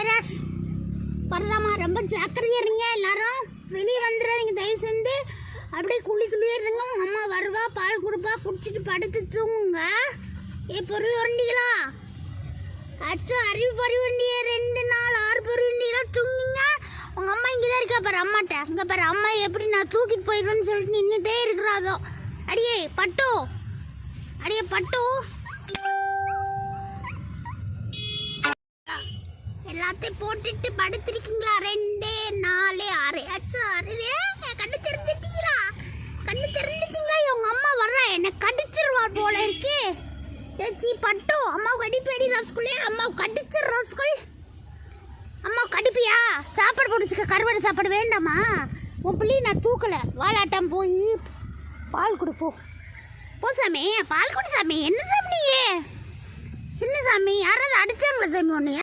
Virus பரதாமா. ரொம்ப ஜாக்கிரதையா இருங்க எல்லாரும். வெளியே வந்துடுறீங்க தயவு செஞ்சு. அப்படியே குளிக்குள்ளே இருங்க. உங்கள் அம்மா வருவா, பால் கொடுப்பா, குடிச்சிட்டு படுத்து தூங்குங்க. பொறி உரண்டிங்களா அச்சோ அறிவு பொறி வண்டியே 2 நாள் 6 பொறி வண்டியெல்லாம் தூங்குங்க. உங்கள் அம்மா இங்கே தான் இருக்கா பாரு அம்மாட்ட. இங்கே பாரு அம்மா எப்படி நான் தூக்கிட்டு போயிடுவேன்னு சொல்லிட்டு நின்றுட்டே இருக்கிறாதோ. அடியே பட்டு, அடியே பட்டு, எல்லாத்தையும் போட்டுட்டு படுத்திருக்கீங்களா? 2 4 6 அச்சோ அறிவே கண்ணு தெரிஞ்சிட்டீங்களா? கண்ணு தெரிஞ்சிட்டீங்களா? உங்க அம்மா வர்றா என்னை கடிச்சிருவா போல இருக்கு. ஏச்சி பட்டு அம்மாவுக்கு அடிப்பேடி ரஸ்குலே. அம்மாவுக்கு கடிச்சிரு ரஸ்குல். அம்மாவுக்கு கடிப்பியா? சாப்பாடு போட்டுச்சுக்க. கருவாடு சாப்பாடு வேண்டாமா? உன் பிள்ளையை நான் தூக்கலை. வாலாட்டம் போய் பால் கொடுப்போம். போ சாமி, பால் கொடு சாமி. என்ன சாமி நீ சின்ன சாமி? யாராவது அடிச்சாங்களா சாமி ஒன்று?